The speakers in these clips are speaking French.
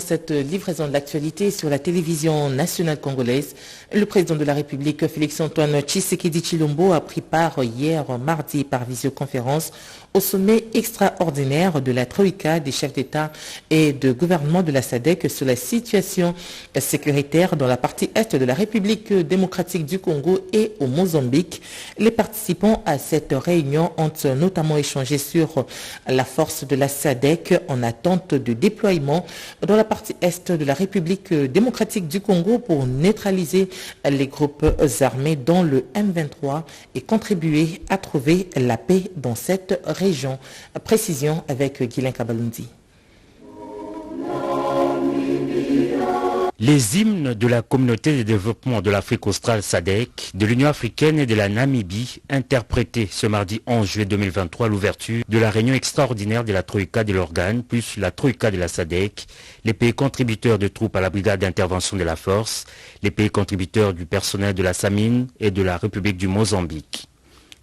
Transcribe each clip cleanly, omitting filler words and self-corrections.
cette livraison de l'actualité sur la télévision nationale congolaise. Le président de la République, Félix-Antoine Tshisekedi Tshilombo, a pris part hier mardi par visioconférence au sommet extraordinaire de la Troïka des chefs d'État et de gouvernement de la SADC sur la situation sécuritaire dans la partie est de la République démocratique du Congo et au Mozambique. Les participants à cette réunion ont notamment échangé sur la force de la SADC en attente de déploiement dans la partie est de la République démocratique du Congo pour neutraliser les groupes armés dont le M23 et contribuer à trouver la paix dans cette région. Précision avec Guylain Kabalundi. Les hymnes de la communauté de développement de l'Afrique australe SADC, de l'Union africaine et de la Namibie, interprétés ce mardi 11 juillet 2023 à l'ouverture de la réunion extraordinaire de la Troïka de l'Organe, plus la Troïka de la SADC, les pays contributeurs de troupes à la brigade d'intervention de la force, les pays contributeurs du personnel de la SAMIN et de la République du Mozambique.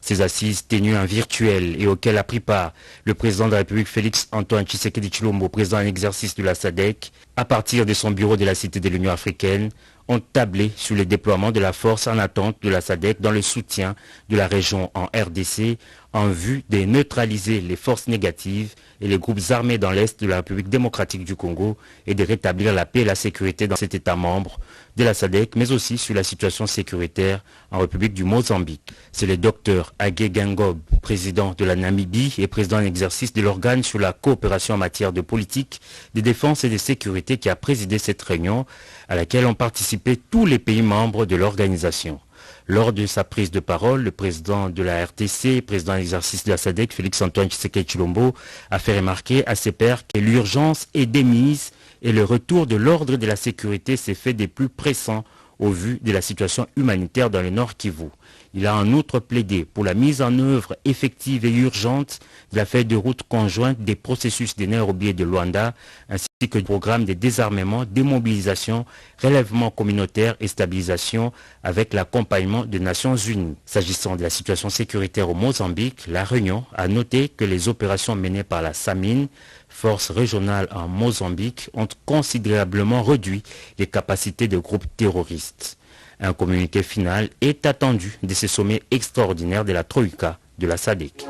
Ces assises tenues en virtuel et auxquelles a pris part le président de la République Félix-Antoine Tshisekedi Tshilombo, président en exercice de la SADC, à partir de son bureau de la Cité de l'Union africaine, ont tablé sur le déploiement de la force en attente de la SADC dans le soutien de la région en RDC en vue de neutraliser les forces négatives et les groupes armés dans l'Est de la République démocratique du Congo et de rétablir la paix et la sécurité dans cet État membre de la SADC, mais aussi sur la situation sécuritaire en République du Mozambique. C'est le docteur Agé Gengob, président de la Namibie et président en exercice de l'organe sur la coopération en matière de politique, de défense et de sécurité qui a présidé cette réunion à laquelle ont participé tous les pays membres de l'organisation. Lors de sa prise de parole, le président de la RTC, président en exercice de la SADC, Félix-Antoine Tshisekedi Tshilombo, a fait remarquer à ses pairs que l'urgence est démise et le retour de l'ordre et de la sécurité s'est fait des plus pressants au vu de la situation humanitaire dans le Nord Kivu. Il a en outre plaidé pour la mise en œuvre effective et urgente de la feuille de route conjointe des processus de Nairobi et de Luanda, ainsi que du programme de désarmement, démobilisation, relèvement communautaire et stabilisation avec l'accompagnement des Nations Unies. S'agissant de la situation sécuritaire au Mozambique, la réunion a noté que les opérations menées par la SAMIN, force régionale en Mozambique, ont considérablement réduit les capacités de groupes terroristes. Un communiqué final est attendu de ce sommet extraordinaire de la Troïka de la SADC.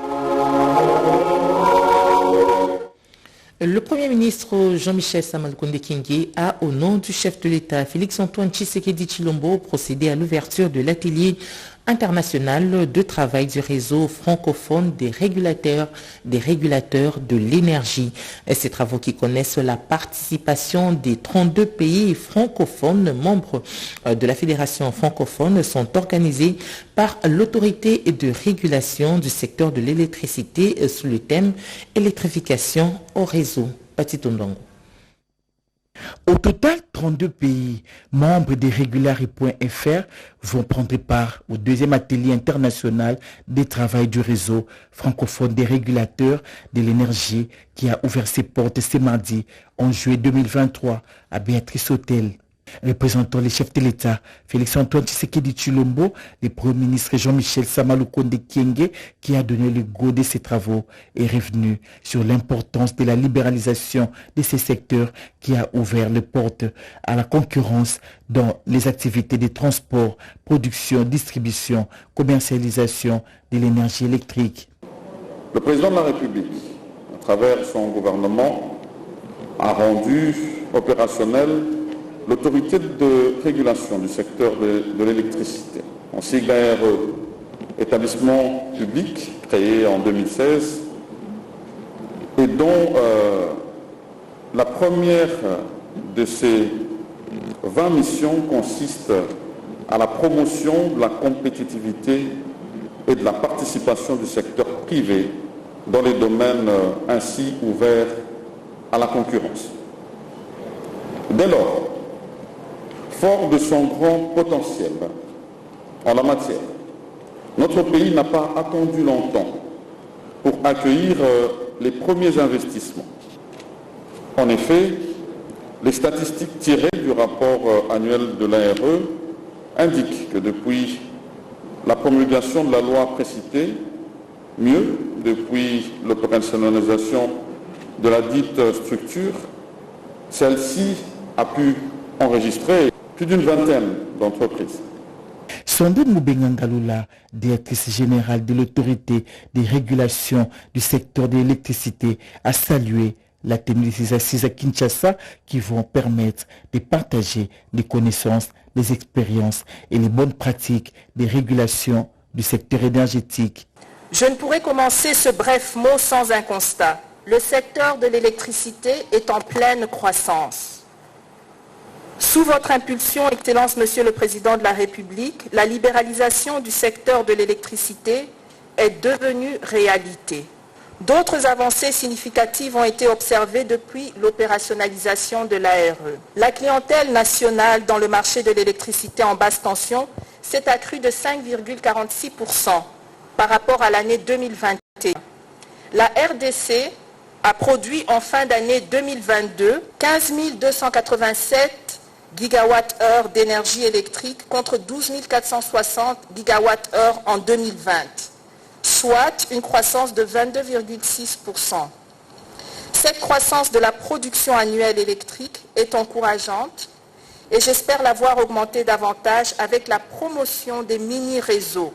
Le Premier ministre Jean-Michel Samalukonde Kyenge a, au nom du chef de l'État Félix-Antoine Tshisekedi Tshilombo, procédé à l'ouverture de l'atelier international de travail du réseau francophone des régulateurs de l'énergie. Ces travaux qui connaissent la participation des 32 pays francophones membres de la Fédération francophone sont organisés par l'autorité de régulation du secteur de l'électricité sous le thème électrification au réseau. Patitondongo. Au total, 32 pays membres des Régulari.fr vont prendre part au deuxième atelier international des travail du réseau francophone des régulateurs de l'énergie qui a ouvert ses portes ce mardi en juillet 2023 à Béatrice Hôtel. Représentant les chefs de l'État, Félix-Antoine Tshisekedi Tshilombo, le Premier ministre Jean-Michel Samalukonde Kyenge, qui a donné le go de ces travaux, est revenu sur l'importance de la libéralisation de ces secteurs qui a ouvert les portes à la concurrence dans les activités de transport, production, distribution, commercialisation de l'énergie électrique. Le président de la République, à travers son gouvernement, a rendu opérationnel l'autorité de régulation du secteur de l'électricité, en sigle ARE, établissement public créé en 2016 et dont la première de ces 20 missions consiste à la promotion de la compétitivité et de la participation du secteur privé dans les domaines ainsi ouverts à la concurrence. Dès lors, fort de son grand potentiel en la matière, notre pays n'a pas attendu longtemps pour accueillir les premiers investissements. En effet, les statistiques tirées du rapport annuel de l'ARE indiquent que depuis la promulgation de la loi précitée, mieux, depuis l'opérationnalisation de la dite structure, Celle-ci a pu enregistrer plus d'une vingtaine d'entreprises. Sandrine Moubengangalula, directrice générale de l'autorité des régulations du secteur de l'électricité, a salué la tenue de ces assises à Kinshasa qui vont permettre de partager les connaissances, les expériences et les bonnes pratiques des régulations du secteur énergétique. Je ne pourrais commencer ce bref mot sans un constat. Le secteur de l'électricité est en pleine croissance. Sous votre impulsion, Excellence Monsieur le Président de la République, la libéralisation du secteur de l'électricité est devenue réalité. D'autres avancées significatives ont été observées depuis l'opérationnalisation de l'ARE. La clientèle nationale dans le marché de l'électricité en basse tension s'est accrue de 5,46% par rapport à l'année 2021. La RDC a produit en fin d'année 2022 15 287 gigawattheures d'énergie électrique contre 12 460 gigawattheures en 2020, soit une croissance de 22,6%. Cette croissance de la production annuelle électrique est encourageante et j'espère la voir augmenter davantage avec la promotion des mini-réseaux.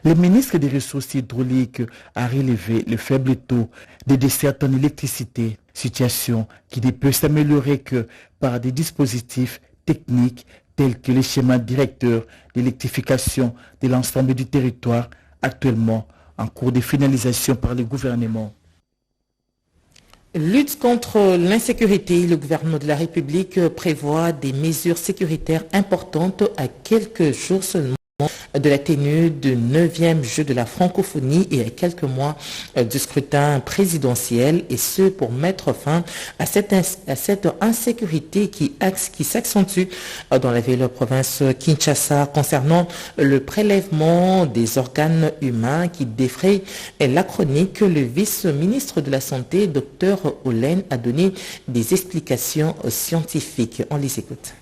Le ministre des Ressources hydrauliques a relevé le faible taux de desserte en électricité, situation qui ne peut s'améliorer que par des dispositifs techniques tels que les schémas directeurs d'électrification de l'ensemble du territoire actuellement en cours de finalisation par le gouvernement. Lutte contre l'insécurité, le gouvernement de la République prévoit des mesures sécuritaires importantes à quelques jours seulement de la tenue du 9e jeu de la francophonie et à quelques mois du scrutin présidentiel, et ce pour mettre fin à cette insécurité qui s'accentue dans la ville province Kinshasa concernant le prélèvement des organes humains qui défraie la chronique. Le vice-ministre de la Santé, Dr Olen, a donné des explications scientifiques. On les écoute.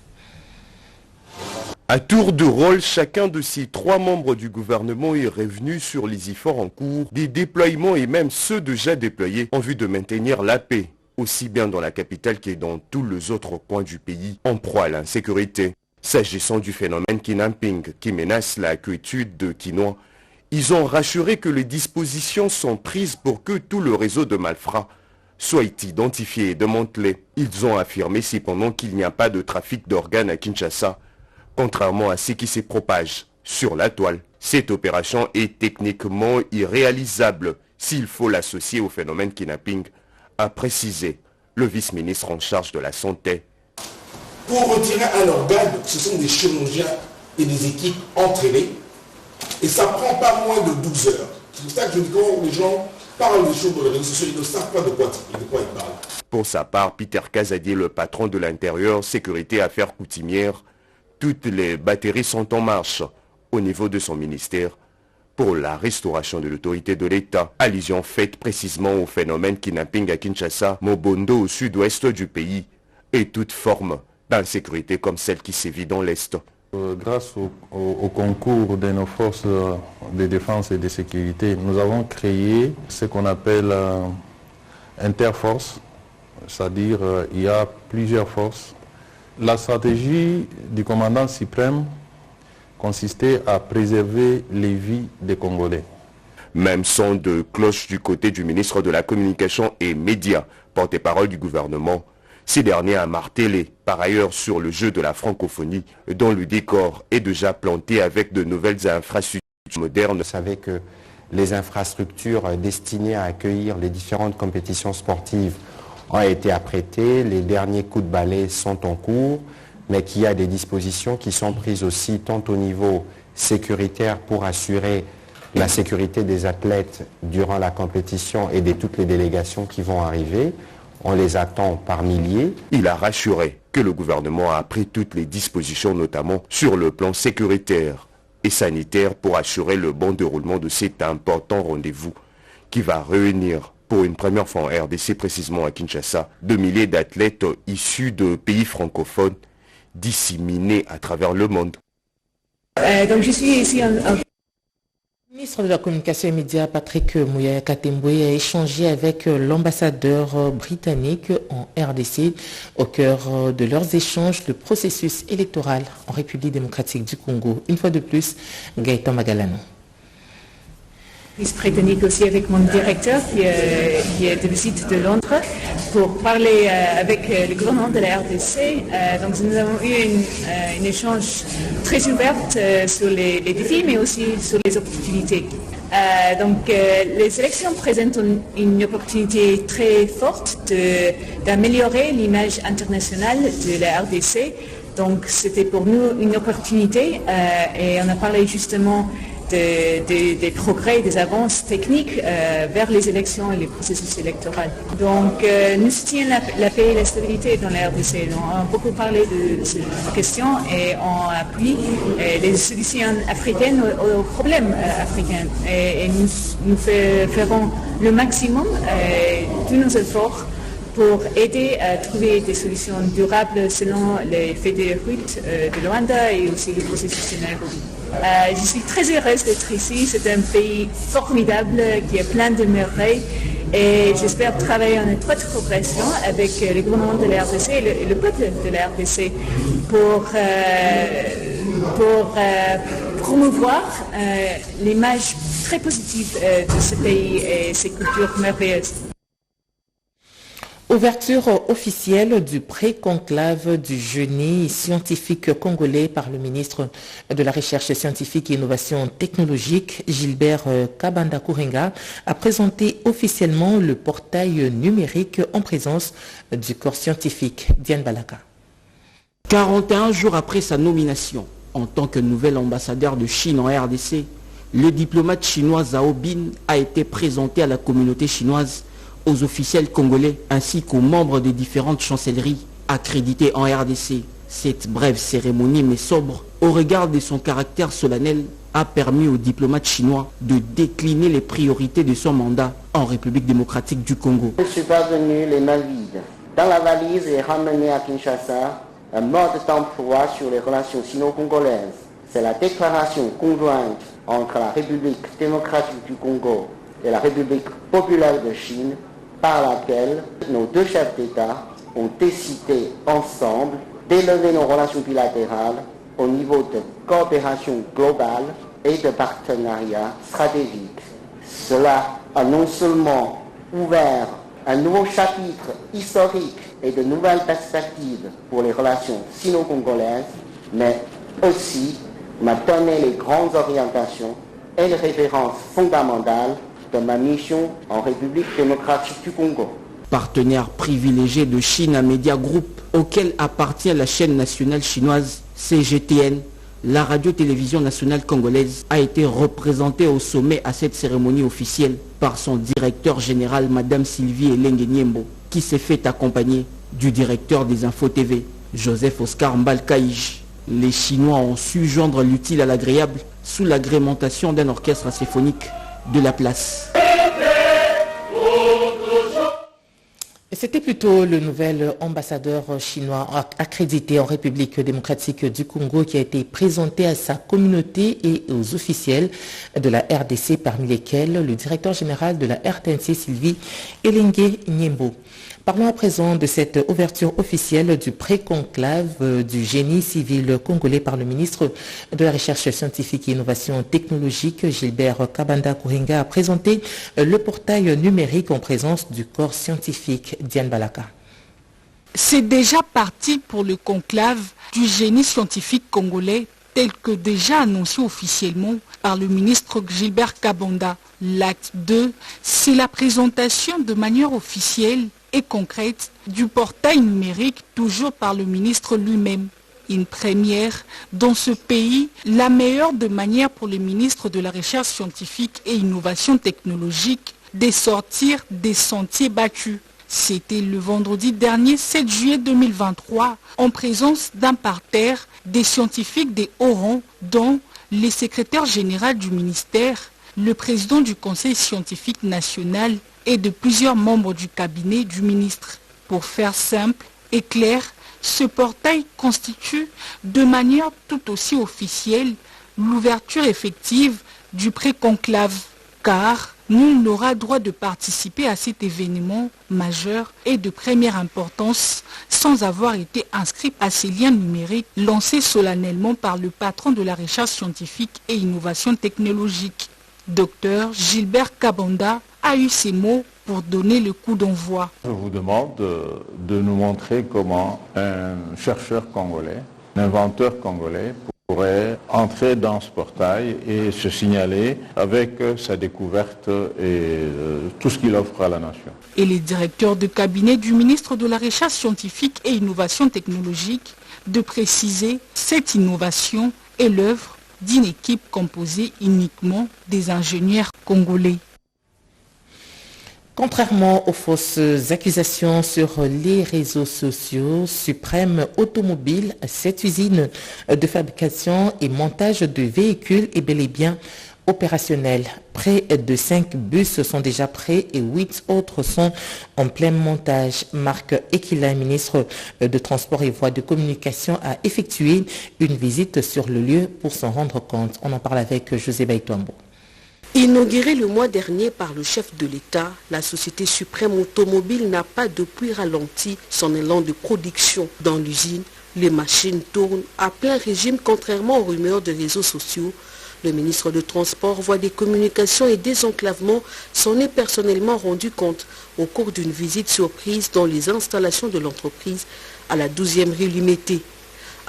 À tour de rôle, chacun de ces trois membres du gouvernement est revenu sur les efforts en cours, des déploiements et même ceux déjà déployés en vue de maintenir la paix, aussi bien dans la capitale que dans tous les autres coins du pays, en proie à l'insécurité. S'agissant du phénomène kidnapping qui menace la quiétude de Kinois, ils ont rassuré que les dispositions sont prises pour que tout le réseau de malfrats soit identifié et démantelé. Ils ont affirmé cependant qu'il n'y a pas de trafic d'organes à Kinshasa, contrairement à ce qui se propage sur la toile. Cette opération est techniquement irréalisable s'il faut l'associer au phénomène kidnapping, a précisé le vice-ministre en charge de la Santé. Pour retirer un organe, ce sont des chirurgiens et des équipes entraînées, et ça prend pas moins de 12 heures. C'est pour ça que je dis quand les gens parlent des choses dans les réseaux sociaux, ils ne savent pas de quoi ils parlent. Pour sa part, Peter Kazadier, le patron de l'intérieur, sécurité, affaires coutumières, toutes les batteries sont en marche au niveau de son ministère pour la restauration de l'autorité de l'État. Allusion faite précisément au phénomène kidnapping à Kinshasa, Mobondo au sud-ouest du pays et toute forme d'insécurité comme celle qui sévit dans l'Est. Grâce au concours de nos forces de défense et de sécurité, nous avons créé ce qu'on appelle Interforce, c'est-à-dire il y a plusieurs forces. La stratégie du commandant suprême consistait à préserver les vies des Congolais. Même son de cloche du côté du ministre de la Communication et Médias, porte-parole du gouvernement. Ces derniers a martelé par ailleurs sur le jeu de la francophonie dont le décor est déjà planté avec de nouvelles infrastructures modernes. Vous savez que les infrastructures destinées à accueillir les différentes compétitions sportives ont été apprêtées, les derniers coups de balai sont en cours, mais qu'il y a des dispositions qui sont prises aussi tant au niveau sécuritaire pour assurer la sécurité des athlètes durant la compétition et de toutes les délégations qui vont arriver. On les attend par milliers. Il a rassuré que le gouvernement a pris toutes les dispositions, notamment sur le plan sécuritaire et sanitaire, pour assurer le bon déroulement de cet important rendez-vous qui va réunir pour une première fois en RDC, précisément à Kinshasa, 2 milliers d'athlètes issus de pays francophones disséminés à travers le monde. Donc je suis ici Le ministre de la Communication et Médias, Patrick Muyaya Katembwe, a échangé avec l'ambassadeur britannique en RDC. Au cœur de leurs échanges, le processus électoral en République démocratique du Congo. Une fois de plus, Gaëtan Magalano. Britannique aussi avec mon directeur qui est de visite de Londres pour parler avec le gouvernement de la RDC. Donc nous avons eu un échange très ouvert sur les défis mais aussi sur les opportunités. Les élections présentent une opportunité très forte d'améliorer l'image internationale de la RDC. Donc c'était pour nous une opportunité et on a parlé justement des progrès, des avances techniques vers les élections et les processus électoraux. Donc nous soutenons la paix et la stabilité dans la RDC. On a beaucoup parlé de cette question et on appuie les solutions africaines aux problèmes africains. Et nous ferons le maximum de nos efforts pour aider à trouver des solutions durables selon les faits de route de Luanda et aussi le processus de Nairobi. Je suis très heureuse d'être ici. C'est un pays formidable qui a plein de merveilles et j'espère travailler en étroite coopération avec le gouvernement de la RDC et le peuple de la RDC pour promouvoir l'image très positive de ce pays et ses cultures merveilleuses. Ouverture officielle du pré-conclave du génie scientifique congolais par le ministre de la Recherche scientifique et Innovation technologique, Gilbert Kabanda Kourenga, a présenté officiellement le portail numérique en présence du corps scientifique. Diane Balaka. 41 jours après sa nomination en tant que nouvel ambassadeur de Chine en RDC, le diplomate chinois Zhao Bin a été présenté à la communauté chinoise, aux officiels congolais ainsi qu'aux membres des différentes chancelleries accréditées en RDC. Cette brève cérémonie mais sobre, au regard de son caractère solennel, a permis au diplomate chinois de décliner les priorités de son mandat en République démocratique du Congo. Je ne suis pas venu les mains vides. Dans la valise est ramené à Kinshasa un mode d'emploi sur les relations sino-congolaises. C'est la déclaration conjointe entre la République démocratique du Congo et la République populaire de Chine, par laquelle nos deux chefs d'État ont décidé ensemble d'élever nos relations bilatérales au niveau de coopération globale et de partenariat stratégique. Cela a non seulement ouvert un nouveau chapitre historique et de nouvelles perspectives pour les relations sino-congolaises, mais aussi m'a donné les grandes orientations et les références fondamentales de ma mission en République démocratique du Congo. Partenaire privilégié de China Media Group, auquel appartient la chaîne nationale chinoise CGTN, la radio-télévision nationale congolaise a été représentée au sommet à cette cérémonie officielle par son directeur général, Madame Sylvie Elenge Niembo, qui s'est fait accompagner du directeur des Infos TV, Joseph Oscar Mbalkaïj. Les Chinois ont su joindre l'utile à l'agréable sous l'agrémentation d'un orchestre symphonique de la place. C'était plutôt le nouvel ambassadeur chinois accrédité en République démocratique du Congo qui a été présenté à sa communauté et aux officiels de la RDC, parmi lesquels le directeur général de la RTNC, Sylvie Elenge Niembo. Parlons à présent de cette ouverture officielle du pré-conclave du génie civil congolais par le ministre de la Recherche scientifique et Innovation technologique, Gilbert Kabanda Kourenga, a présenté le portail numérique en présence du corps scientifique. Diane Balaka. C'est déjà parti pour le conclave du génie scientifique congolais tel que déjà annoncé officiellement par le ministre Gilbert Kabanda. L'acte 2, c'est la présentation de manière officielle et concrète du portail numérique, toujours par le ministre lui-même. Une première dans ce pays, la meilleure de manière pour le ministre de la Recherche scientifique et Innovation technologique de sortir des sentiers battus. C'était le vendredi dernier, 7 juillet 2023, en présence d'un parterre des scientifiques des hauts rangs, dont le secrétaire général du ministère, le président du Conseil scientifique national et de plusieurs membres du cabinet du ministre. Pour faire simple et clair, ce portail constitue de manière tout aussi officielle l'ouverture effective du pré-conclave, car nul n'aura droit de participer à cet événement majeur et de première importance sans avoir été inscrit à ces liens numériques lancés solennellement par le patron de la recherche scientifique et innovation technologique. Dr Gilbert Kabonda a eu ces mots pour donner le coup d'envoi. Je vous demande de nous montrer comment un chercheur congolais, un inventeur congolais pourrait entrer dans ce portail et se signaler avec sa découverte et tout ce qu'il offre à la nation. Et les directeurs de cabinet du ministre de la Recherche scientifique et innovation technologique de préciser cette innovation est l'œuvre d'une équipe composée uniquement des ingénieurs congolais. Contrairement aux fausses accusations sur les réseaux sociaux, Suprême Automobile, cette usine de fabrication et montage de véhicules est bel et bien opérationnelle. Près de 5 bus sont déjà prêts et 8 autres sont en plein montage. Marc Ekila, ministre de Transport et Voies de Communication, a effectué une visite sur le lieu pour s'en rendre compte. On en parle avec José Baïtombo. Inaugurée le mois dernier par le chef de l'État, la société Suprême Automobile n'a pas depuis ralenti son élan de production. Dans l'usine, les machines tournent à plein régime contrairement aux rumeurs des réseaux sociaux. Le ministre de Transport, Voies des Communications et Désenclavement s'en est personnellement rendu compte au cours d'une visite surprise dans les installations de l'entreprise à la 12e rue Limété.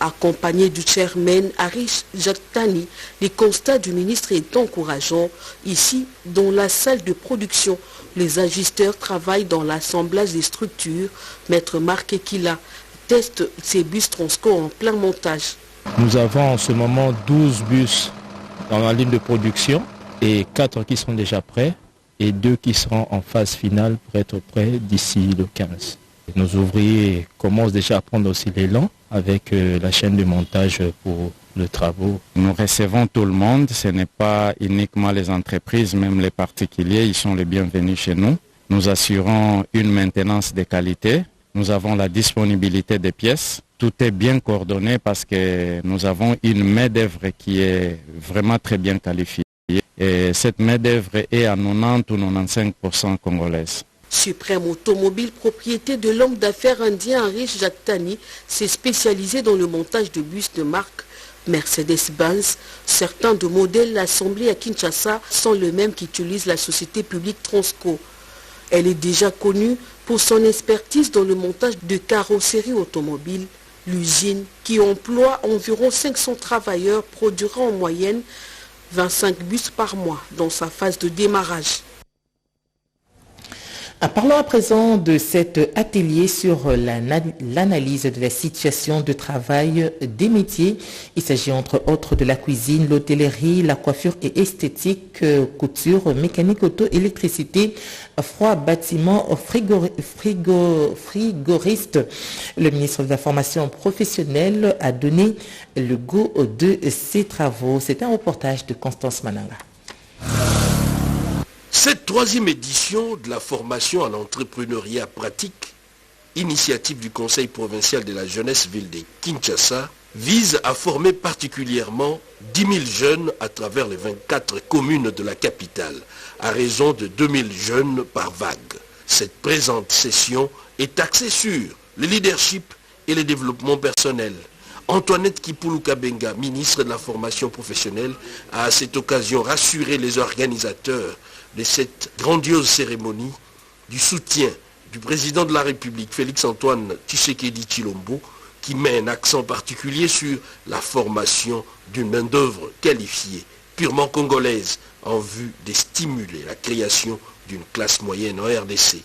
Accompagné du chairman Arish Jaktani, les constats du ministre est encourageant. Ici, dans la salle de production, les ajusteurs travaillent dans l'assemblage des structures. Maître Marc Ekila teste ces bus Transco en plein montage. Nous avons en ce moment 12 bus dans la ligne de production et 4 qui sont déjà prêts et 2 qui seront en phase finale pour être prêts d'ici le 15. Nos ouvriers commencent déjà à prendre aussi l'élan avec la chaîne de montage pour les travaux. Nous recevons tout le monde, ce n'est pas uniquement les entreprises, même les particuliers, ils sont les bienvenus chez nous. Nous assurons une maintenance de qualité, nous avons la disponibilité des pièces. Tout est bien coordonné parce que nous avons une main-d'œuvre qui est vraiment très bien qualifiée. Et cette main-d'œuvre est à 90 ou 95% congolaise. Suprême Automobile, propriété de l'homme d'affaires indien Arish Jaktani, s'est spécialisé dans le montage de bus de marque Mercedes-Benz. Certains de modèles assemblés à Kinshasa sont les mêmes qu'utilise la société publique Transco. Elle est déjà connue pour son expertise dans le montage de carrosseries automobiles. L'usine, qui emploie environ 500 travailleurs, produira en moyenne 25 bus par mois dans sa phase de démarrage. Parlons à présent de cet atelier sur l'analyse de la situation de travail des métiers. Il s'agit entre autres de la cuisine, l'hôtellerie, la coiffure et esthétique, couture, mécanique, auto, électricité, froid, bâtiment, frigoriste. Le ministre de la Formation professionnelle a donné le go de ces travaux. C'est un reportage de Constance Mananga. Cette troisième édition de la formation à l'entrepreneuriat pratique, initiative du Conseil provincial de la jeunesse ville de Kinshasa, vise à former particulièrement 10 000 jeunes à travers les 24 communes de la capitale, à raison de 2 000 jeunes par vague. Cette présente session est axée sur le leadership et le développement personnel. Antoinette Kipulu-Kabenga, ministre de la formation professionnelle, a à cette occasion rassuré les organisateurs de cette grandiose cérémonie du soutien du président de la République, Félix-Antoine Tshisekedi Tshilombo, qui met un accent particulier sur la formation d'une main-d'œuvre qualifiée, purement congolaise, en vue de stimuler la création d'une classe moyenne en RDC.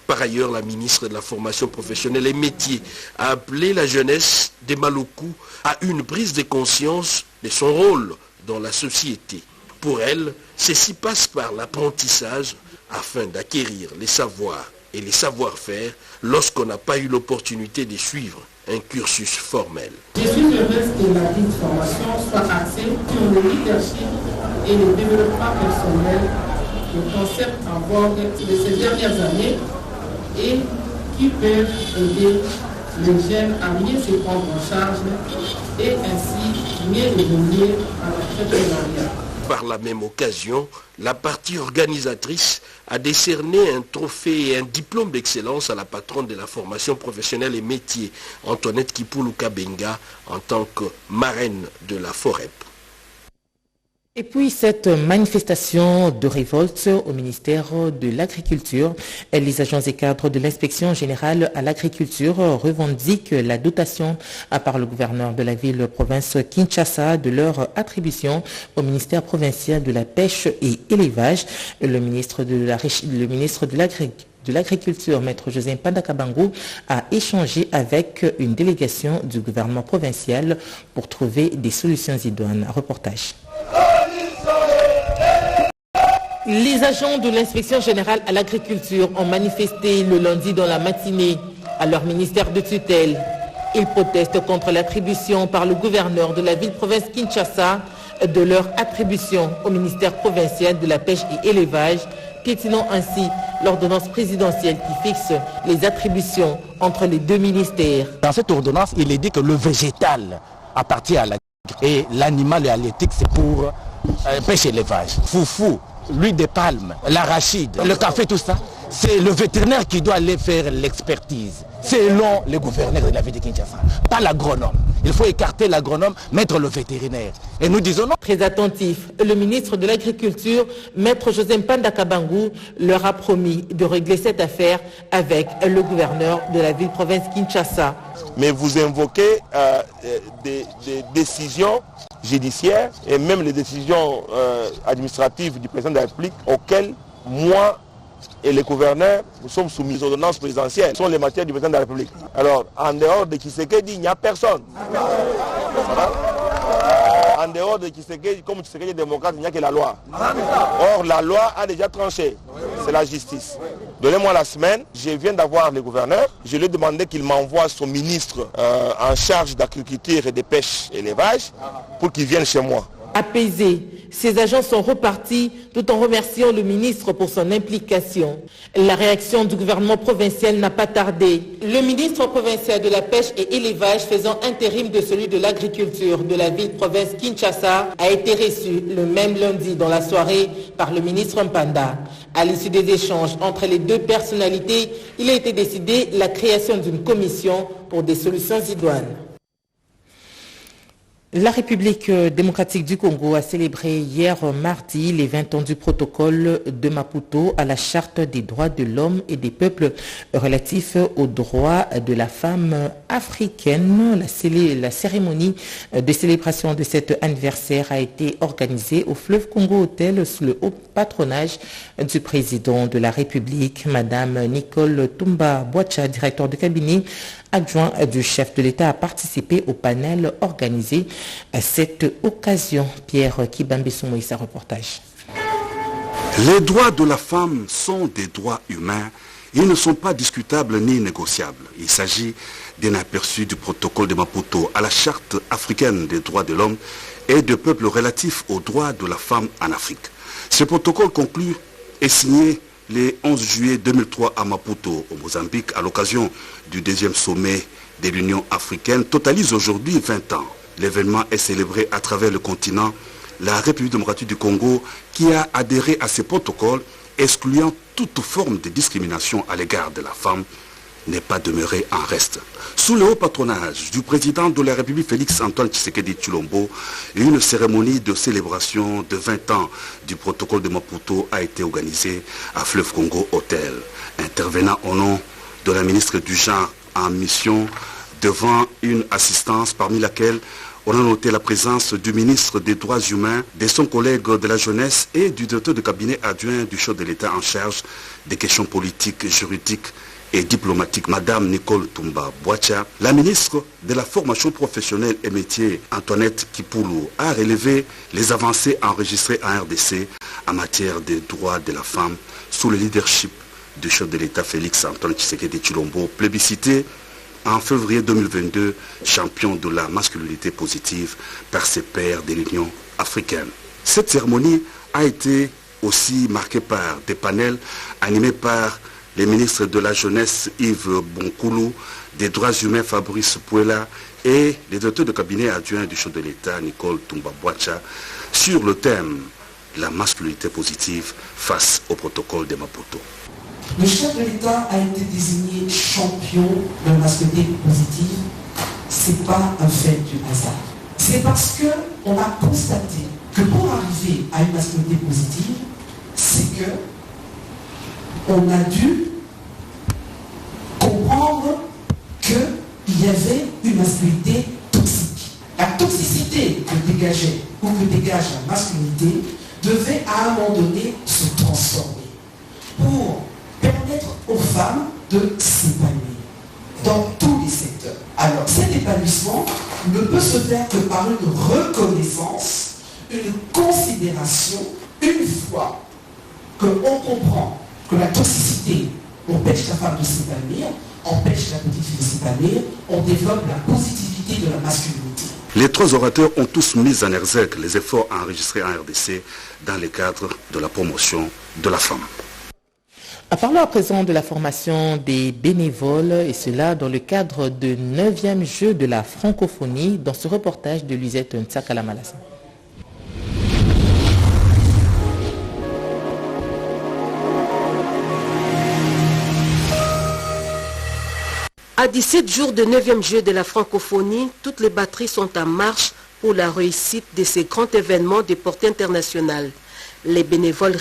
Par ailleurs, la ministre de la Formation professionnelle et métiers a appelé la jeunesse des Maluku à une prise de conscience de son rôle dans la société. Pour elle, ceci passe par l'apprentissage afin d'acquérir les savoirs et les savoir-faire lorsqu'on n'a pas eu l'opportunité de suivre un cursus formel. Je suis heureuse que la vie de formation soit axée sur le leadership et le développement personnel, le concept en vogue de ces dernières années et qui peuvent aider les jeunes à mieux se prendre en charge et ainsi mieux devenir à l'entrepreneuriat. Par la même occasion, la partie organisatrice a décerné un trophée et un diplôme d'excellence à la patronne de la formation professionnelle et métier, Antoinette Kipulu Kabenga, en tant que marraine de la FOREP. Et puis cette manifestation de révolte au ministère de l'Agriculture, les agents et cadres de l'inspection générale à l'agriculture revendiquent la dotation par le gouverneur de la ville-province Kinshasa de leur attribution au ministère provincial de la pêche et élevage. Le ministre de l'Agriculture, Maître José Mpanda Kabangu, a échangé avec une délégation du gouvernement provincial pour trouver des solutions idoines. Reportage. Les agents de l'inspection générale à l'agriculture ont manifesté le lundi dans la matinée à leur ministère de tutelle. Ils protestent contre l'attribution par le gouverneur de la ville-province Kinshasa de leur attribution au ministère provincial de la pêche et élevage, piétinant ainsi l'ordonnance présidentielle qui fixe les attributions entre les deux ministères. Dans cette ordonnance, il est dit que le végétal appartient à l'agriculture et l'animal et halieutique c'est pour pêche et élevage. Foufou, l'huile de palme, l'arachide, le café, tout ça, c'est le vétérinaire qui doit aller faire l'expertise, selon le gouverneur de la ville de Kinshasa, pas l'agronome. Il faut écarter l'agronome, mettre le vétérinaire. Et nous disons non. Très attentif, le ministre de l'Agriculture, Maître José Mpanda Kabangu, leur a promis de régler cette affaire avec le gouverneur de la ville-province Kinshasa. Mais vous invoquez des décisions judiciaires et même les décisions administratives du président de la République auxquelles moi et les gouverneurs, nous sommes soumis aux ordonnances présidentielles. Ce sont les matières du président de la République. Alors, en dehors de Tshisekedi, il n'y a personne. En dehors de Tshisekedi, comme Tshisekedi est démocrate, il n'y a que la loi. Or, la loi a déjà tranché. C'est la justice. Donnez-moi la semaine, je viens d'avoir le gouverneur. Je lui ai demandé qu'il m'envoie son ministre en charge d'agriculture et de pêche et élevage pour qu'il vienne chez moi. Apaisés, ces agents sont repartis tout en remerciant le ministre pour son implication. La réaction du gouvernement provincial n'a pas tardé. Le ministre provincial de la pêche et élevage faisant intérim de celui de l'agriculture de la ville-province Kinshasa a été reçu le même lundi dans la soirée par le ministre Mpanda. À l'issue des échanges entre les deux personnalités, il a été décidé la création d'une commission pour des solutions idoines. La République démocratique du Congo a célébré hier mardi les 20 ans du protocole de Maputo à la Charte des droits de l'homme et des peuples relatifs aux droits de la femme africaine. La cérémonie de célébration de cet anniversaire a été organisée au Fleuve Congo Hotel sous le haut patronage du président de la République, Madame Nicole Tumba Boacha, directeur de cabinet adjoint du chef de l'État, a participé au panel organisé à cette occasion. Pierre Kibambe Soumoï, sa reportage. Les droits de la femme sont des droits humains. Ils ne sont pas discutables ni négociables. Il s'agit d'un aperçu du protocole de Maputo à la Charte africaine des droits de l'homme et des peuples relatifs aux droits de la femme en Afrique. Ce protocole conclu est signé le 11 juillet 2003 à Maputo, au Mozambique, à l'occasion du deuxième sommet de l'Union africaine, totalise aujourd'hui 20 ans. L'événement est célébré à travers le continent. La République démocratique du Congo, qui a adhéré à ce protocole, excluant toute forme de discrimination à l'égard de la femme, n'est pas demeuré en reste. Sous le haut patronage du président de la République Félix Antoine Tshisekedi Tshilombo, une cérémonie de célébration de 20 ans du protocole de Maputo a été organisée à Fleuve Congo Hotel. Intervenant au nom de la ministre du Genre en mission devant une assistance parmi laquelle on a noté la présence du ministre des Droits humains, de son collègue de la jeunesse et du directeur de cabinet adjoint du chef de l'État en charge des questions politiques, juridiques et diplomatique, Madame Nicole Tumba Boacha. La ministre de la formation professionnelle et métier, Antoinette Kipulu, a relevé les avancées enregistrées en RDC en matière des droits de la femme sous le leadership du chef de l'État Félix Antoine Tshisekedi Tshilombo, plébiscité en février 2022, champion de la masculinité positive par ses pairs de l'Union africaine. Cette cérémonie a été aussi marquée par des panels animés par les ministres de la jeunesse Yves Bonkoulou, des droits humains Fabrice Pouela, et le directeur de cabinet adjoint du chef de l'État, Nicole Toumba-Boacha, sur le thème « La masculinité positive face au protocole de Maputo ». Le chef de l'État a été désigné champion de la masculinité positive. Ce n'est pas un fait du hasard. C'est parce qu'on a constaté que pour arriver à une masculinité positive, c'est qu'on a dû comprendre qu'il y avait une masculinité toxique. La toxicité que dégageait ou que dégage la masculinité devait à un moment donné se transformer pour permettre aux femmes de s'épanouir dans tous les secteurs. Alors cet épanouissement ne peut se faire que par une reconnaissance, une considération, une fois qu'on comprend que la toxicité empêche la femme de s'épanouir, empêche la petite fille de s'épanouir, on développe la positivité de la masculinité. Les trois orateurs ont tous mis en exergue les efforts enregistrés en RDC dans le cadre de la promotion de la femme. Parlons à présent de la formation des bénévoles, et cela dans le cadre du 9e jeu de la francophonie, dans ce reportage de Lisette Ntsakala-Malassa. À 17 jours de 9e jeu de la francophonie, toutes les batteries sont en marche pour la réussite de ces grands événements de portée internationale. Les bénévoles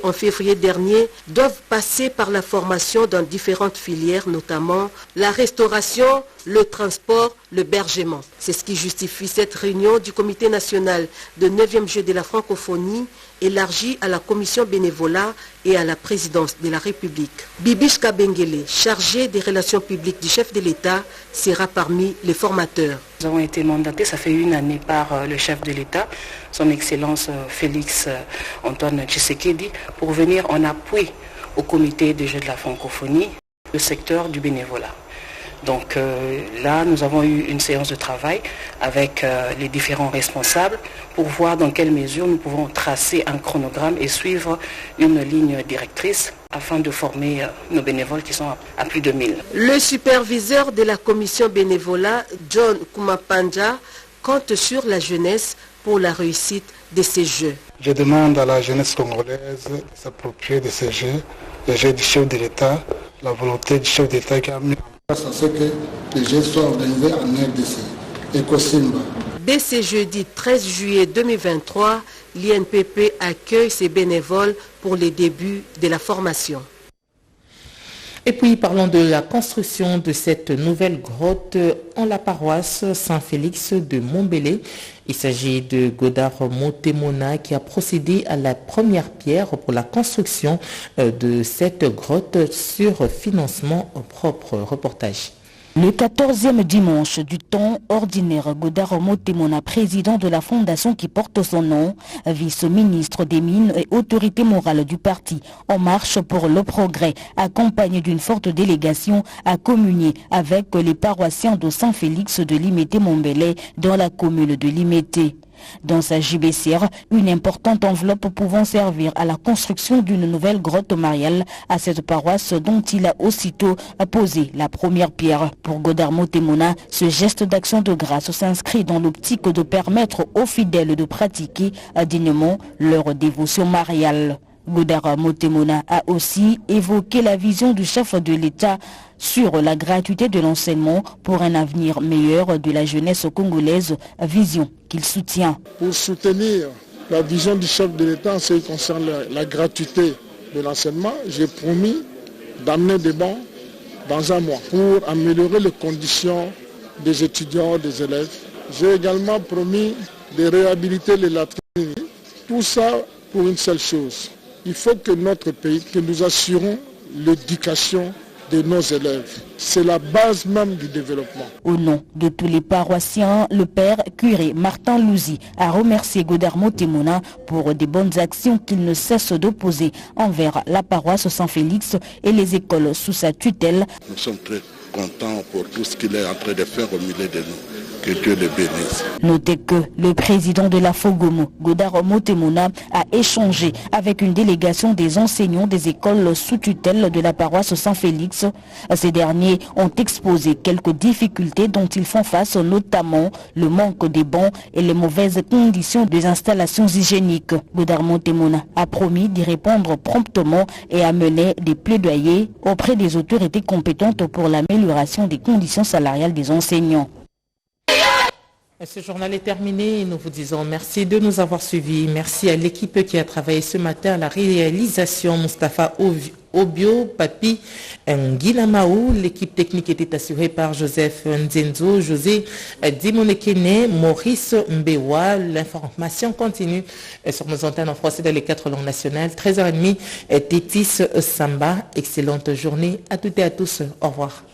en février dernier doivent passer par la formation dans différentes filières, notamment la restauration, le transport, l'hébergement. C'est ce qui justifie cette réunion du comité national de 9e jeu de la francophonie, élargie à la commission bénévolat et à la présidence de la République. Bibish Kabengele, chargé des relations publiques du chef de l'État, sera parmi les formateurs. Nous avons été mandatés, ça fait une année, par le chef de l'État, son Excellence Félix Antoine Tshisekedi, pour venir en appui au comité des jeux de la francophonie, le secteur du bénévolat. Donc là, nous avons eu une séance de travail avec les différents responsables pour voir dans quelle mesure nous pouvons tracer un chronogramme et suivre une ligne directrice afin de former nos bénévoles qui sont à plus de 1000. Le superviseur de la commission bénévolat, John Kumapanja, compte sur la jeunesse pour la réussite de ces jeux. Je demande à la jeunesse congolaise de s'approprier de ces jeux, les jeux du chef de l'État, la volonté du chef d'État qui a mis en place à ce que les jeux soient organisés en RDC et Kosimba. Dès ce jeudi 13 juillet 2023, l'INPP accueille ses bénévoles pour les débuts de la formation. Et puis parlons de la construction de cette nouvelle grotte en la paroisse Saint-Félix de Montbellé. Il s'agit de Godard Motemona qui a procédé à la première pierre pour la construction de cette grotte sur financement propre. Reportage. Le 14e dimanche du temps ordinaire, Godard Motemona, président de la fondation qui porte son nom, vice-ministre des Mines et autorité morale du parti En Marche pour le Progrès, accompagné d'une forte délégation, a communié avec les paroissiens de Saint-Félix de Limete-Montbellé dans la commune de Limete. Dans sa JBCR, une importante enveloppe pouvant servir à la construction d'une nouvelle grotte mariale à cette paroisse dont il a aussitôt posé la première pierre. Pour Godard Motemona, ce geste d'action de grâce s'inscrit dans l'optique de permettre aux fidèles de pratiquer dignement leur dévotion mariale. Godard Motemona a aussi évoqué la vision du chef de l'État sur la gratuité de l'enseignement pour un avenir meilleur de la jeunesse congolaise, vision qu'il soutient. Pour soutenir la vision du chef de l'État en ce qui concerne la gratuité de l'enseignement, j'ai promis d'amener des bancs dans un mois pour améliorer les conditions des étudiants, des élèves. J'ai également promis de réhabiliter les latrines. Tout ça pour une seule chose. Il faut que notre pays, que nous assurons l'éducation de nos élèves. C'est la base même du développement. Au nom de tous les paroissiens, le père curé Martin Louzy a remercié Godard Motemona pour des bonnes actions qu'il ne cesse d'opposer envers la paroisse Saint-Félix et les écoles sous sa tutelle. Nous sommes très contents pour tout ce qu'il est en train de faire au milieu de nous. Que Dieu les bénisse. Notez que le président de la Fogomo, Godard Motemona, a échangé avec une délégation des enseignants des écoles sous tutelle de la paroisse Saint-Félix. Ces derniers ont exposé quelques difficultés dont ils font face, notamment le manque des bancs et les mauvaises conditions des installations hygiéniques. Godard Motemona a promis d'y répondre promptement et a mené des plaidoyers auprès des autorités compétentes pour l'amélioration des conditions salariales des enseignants. Ce journal est terminé et nous vous disons merci de nous avoir suivis. Merci à l'équipe qui a travaillé ce matin à la réalisation. Mustapha Obio, Papi Nguilamaou. L'équipe technique était assurée par Joseph Nzenzo, José Dimonekene, Maurice Mbewa. L'information continue sur nos antennes en français dans les 4 langues nationales. 13h30, Tétis Samba. Excellente journée à toutes et à tous. Au revoir.